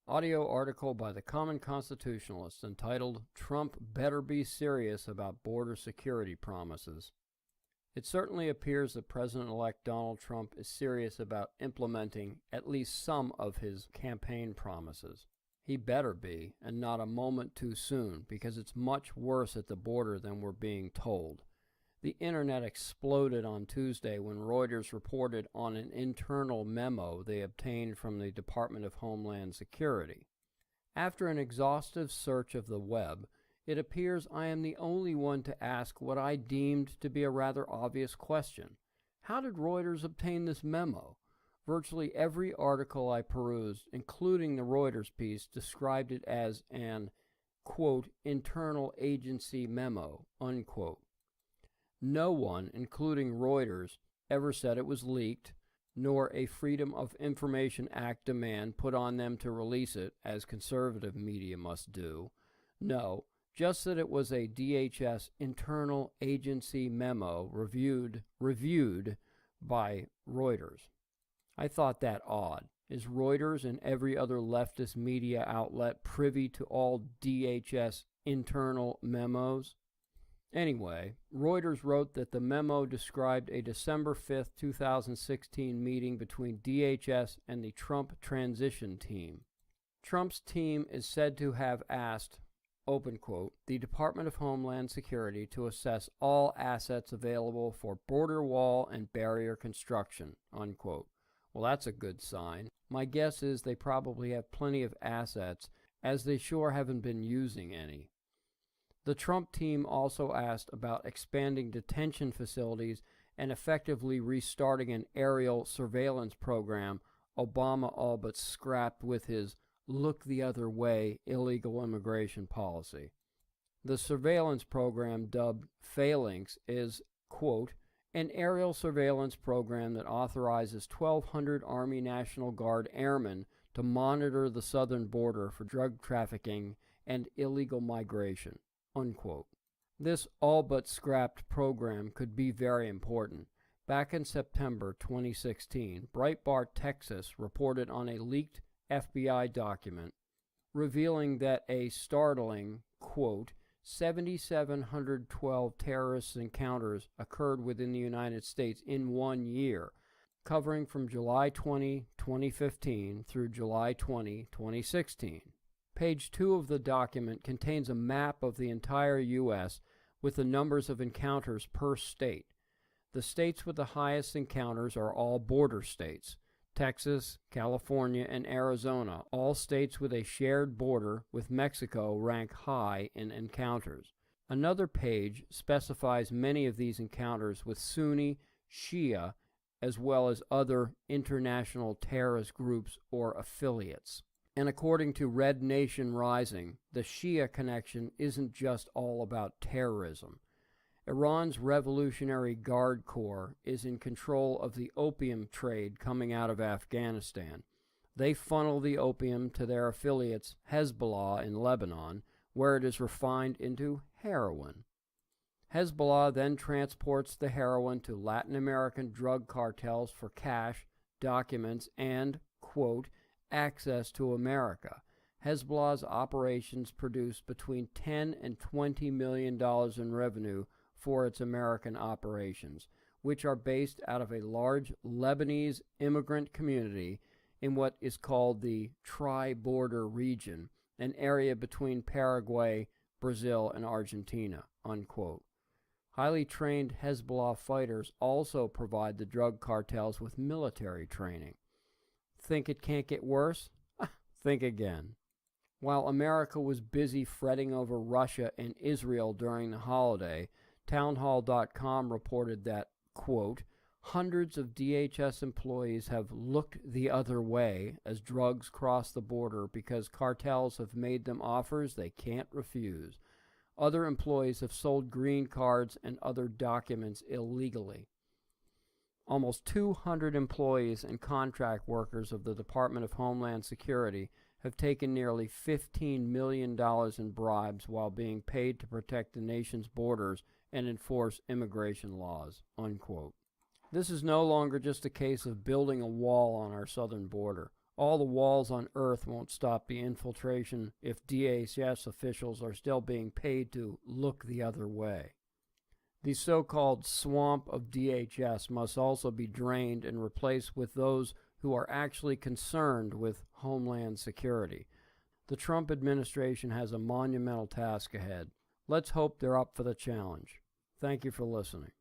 Audio article by the Common Constitutionalist entitled, "Trump Better Be Serious About Border Security Promises." It certainly appears that President-elect Donald Trump is serious about implementing at least some of his campaign promises. He better be, and not a moment too soon, because it's much worse at the border than we're being told. The internet exploded on Tuesday when Reuters reported on an internal memo they obtained from the Department of Homeland Security. After an exhaustive search of the web, it appears I am the only one to ask what I deemed to be a rather obvious question. How did Reuters obtain this memo? Virtually every article I perused, including the Reuters piece, described it as an, quote, internal agency memo, unquote. No one, including Reuters, ever said it was leaked, nor a Freedom of Information Act demand put on them to release it, as conservative media must do. No, just that it was a DHS internal agency memo reviewed by Reuters. I thought that odd. Is Reuters and every other leftist media outlet privy to all DHS internal memos? Anyway, Reuters wrote that the memo described a December 5, 2016 meeting between DHS and the Trump transition team. Trump's team is said to have asked, open quote, the Department of Homeland Security to assess all assets available for border wall and barrier construction, unquote. Well, that's a good sign. My guess is they probably have plenty of assets, as they sure haven't been using any. The Trump team also asked about expanding detention facilities and effectively restarting an aerial surveillance program Obama all but scrapped with his look the other way illegal immigration policy. The surveillance program, dubbed Phalanx, is, quote, an aerial surveillance program that authorizes 1,200 Army National Guard airmen to monitor the southern border for drug trafficking and illegal migration, unquote. This all but scrapped program could be very important. Back in September 2016, Breitbart, Texas reported on a leaked FBI document revealing that a startling, quote, 7,712 terrorist encounters occurred within the United States in 1 year, covering from July 20, 2015 through July 20, 2016. Page 2 of the document contains a map of the entire U.S. with the numbers of encounters per state. The states with the highest encounters are all border states: Texas, California, and Arizona. All states with a shared border with Mexico rank high in encounters. Another page specifies many of these encounters with Sunni, Shia, as well as other international terrorist groups or affiliates. And according to Red Nation Rising, the Shia connection isn't just all about terrorism. Iran's Revolutionary Guard Corps is in control of the opium trade coming out of Afghanistan. They funnel the opium to their affiliates Hezbollah in Lebanon, where it is refined into heroin. Hezbollah then transports the heroin to Latin American drug cartels for cash, documents, and, quote, access to America. Hezbollah's operations produce between $10 and $20 million in revenue for its American operations, which are based out of a large Lebanese immigrant community in what is called the tri-border region, an area between Paraguay, Brazil, and Argentina, unquote. Highly trained Hezbollah fighters also provide the drug cartels with military training. Think it can't get worse? Think again. While America was busy fretting over Russia and Israel during the holiday, Townhall.com reported that, quote, hundreds of DHS employees have looked the other way as drugs cross the border because cartels have made them offers they can't refuse. Other employees have sold green cards and other documents illegally. Almost 200 employees and contract workers of the Department of Homeland Security have taken nearly $15 million in bribes while being paid to protect the nation's borders and enforce immigration laws, unquote. This is no longer just a case of building a wall on our southern border, All the walls on Earth won't stop the infiltration if DHS officials are still being paid to look the other way. The so-called swamp of DHS must also be drained and replaced with those who are actually concerned with Homeland Security. The Trump administration has a monumental task ahead. Let's hope they're up for the challenge. Thank you for listening.